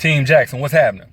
Hakeem Jackson, what's happening?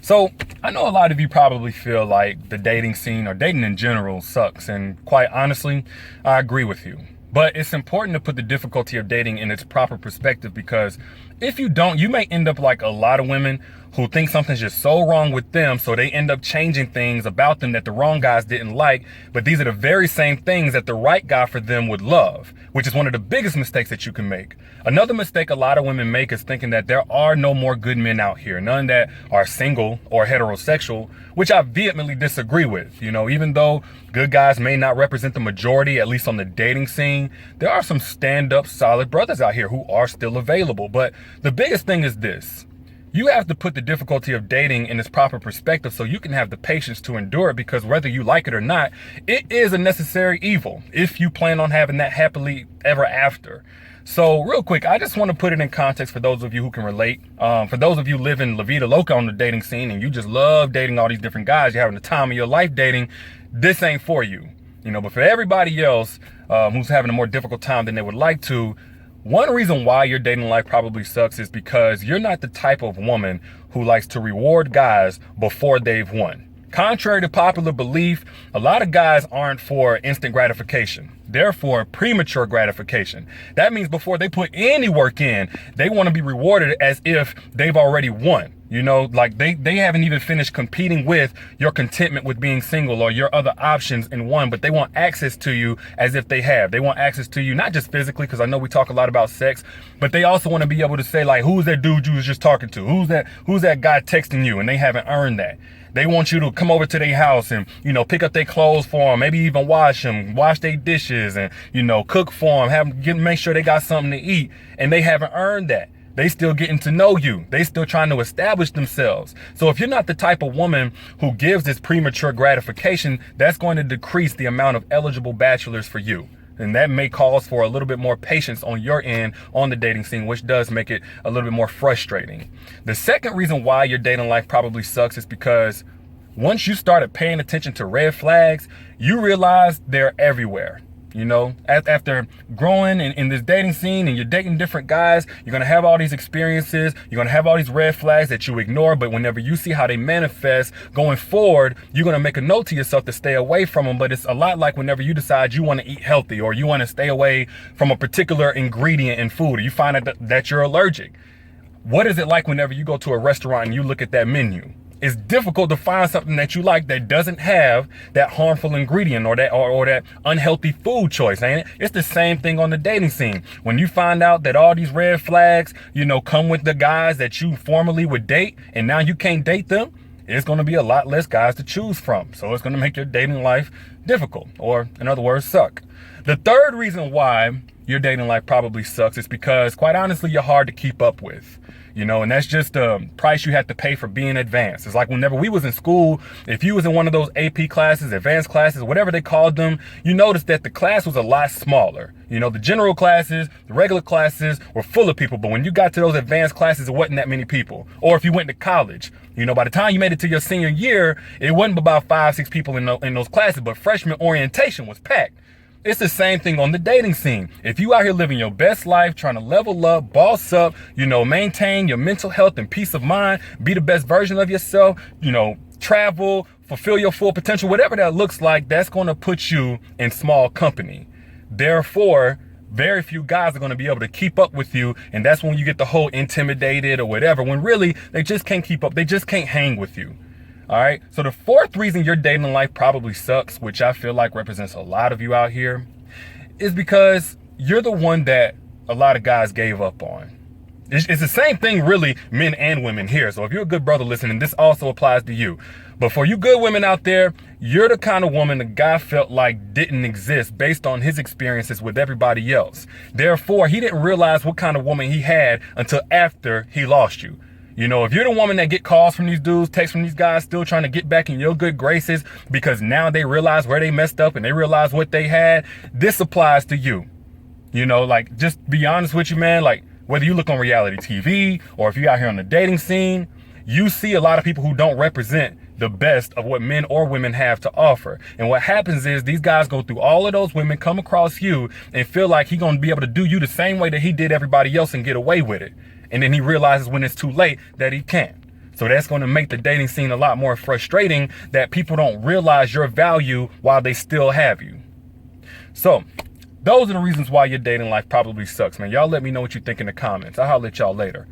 So, I know a lot of you probably feel like the dating scene or dating in general sucks, and quite honestly, I agree with you. But it's important to put the difficulty of dating in its proper perspective, because if you don't, you may end up like a lot of women who think something's just so wrong with them, so they end up changing things about them that the wrong guys didn't like, but these are the very same things that the right guy for them would love, which is one of the biggest mistakes that you can make. Another mistake a lot of women make is thinking that there are no more good men out here, none that are single or heterosexual, which I vehemently disagree with. You know, even though good guys may not represent the majority, at least on the dating scene, there are some stand-up solid brothers out here who are still available. But the biggest thing is this: you have to put the difficulty of dating in its proper perspective so you can have the patience to endure it, because whether you like it or not, it is a necessary evil if you plan on having that happily ever after. So real quick, I just want to put it in context for those of you who can relate. For those of you living La Vida Loca on the dating scene and you just love dating all these different guys, you're having the time of your life dating, this ain't for you. You know, but for everybody else who's having a more difficult time than they would like to, one reason why your dating life probably sucks is because you're not the type of woman who likes to reward guys before they've won. Contrary to popular belief, a lot of guys aren't for instant gratification. They're for premature gratification. That means before they put any work in, they want to be rewarded as if they've already won. You know, like they haven't even finished competing with your contentment with being single or your other options in one, but they want access to you as if they have. They want access to you, not just physically, because I know we talk a lot about sex, but they also want to be able to say, like, who's that dude you was just talking to? Who's that guy texting you? And they haven't earned that. They want you to come over to their house and, you know, pick up their clothes for them, maybe even wash them, wash their dishes and, you know, cook for them, make sure they got something to eat. And they haven't earned that. They still getting to know you. They still trying to establish themselves. So if you're not the type of woman who gives this premature gratification, that's going to decrease the amount of eligible bachelors for you. And that may cause for a little bit more patience on your end on the dating scene, which does make it a little bit more frustrating. The second reason why your dating life probably sucks is because once you started paying attention to red flags, you realize they're everywhere. You know, after growing in this dating scene and you're dating different guys, you're going to have all these experiences. You're going to have all these red flags that you ignore. But whenever you see how they manifest going forward, you're going to make a note to yourself to stay away from them. But it's a lot like whenever you decide you want to eat healthy or you want to stay away from a particular ingredient in food, or you find out that you're allergic. What is it like whenever you go to a restaurant and you look at that menu? It's difficult to find something that you like that doesn't have that harmful ingredient or that unhealthy food choice, ain't it? It's the same thing on the dating scene. When you find out that all these red flags, you know, come with the guys that you formerly would date, and now you can't date them, it's going to be a lot less guys to choose from. So it's going to make your dating life difficult, or in other words, suck. The third reason why your dating life probably sucks is because, quite honestly, you're hard to keep up with. You know, and that's just the price you have to pay for being advanced. It's like whenever we was in school, if you was in one of those AP classes, advanced classes, whatever they called them, you noticed that the class was a lot smaller. You know, the general classes, the regular classes were full of people. But when you got to those advanced classes, it wasn't that many people. Or if you went to college, you know, by the time you made it to your senior year, it wasn't about 5-6 people in those classes, but freshman orientation was packed. It's the same thing on the dating scene. If you out here living your best life, trying to level up, boss up, you know, maintain your mental health and peace of mind, be the best version of yourself, you know, travel, fulfill your full potential, whatever that looks like, that's going to put you in small company. Therefore, very few guys are going to be able to keep up with you. And that's when you get the whole intimidated or whatever, when really they just can't keep up. They just can't hang with you. All right. So the fourth reason your dating life probably sucks, which I feel like represents a lot of you out here, is because you're the one that a lot of guys gave up on. It's the same thing, really, men and women here. So if you're a good brother listening, this also applies to you. But for you good women out there, you're the kind of woman the guy felt like didn't exist based on his experiences with everybody else. Therefore, he didn't realize what kind of woman he had until after he lost you. You know, if you're the woman that get calls from these dudes, texts from these guys, still trying to get back in your good graces because now they realize where they messed up and they realize what they had, this applies to you. You know, like, just be honest with you, man. Like, whether you look on reality TV or if you're out here on the dating scene, you see a lot of people who don't represent the best of what men or women have to offer. And what happens is these guys go through all of those women, come across you and feel like he's going to be able to do you the same way that he did everybody else and get away with it. And then he realizes when it's too late that he can't. So that's going to make the dating scene a lot more frustrating, that people don't realize your value while they still have you. So those are the reasons why your dating life probably sucks, man. Y'all let me know what you think in the comments. I'll holler at y'all later.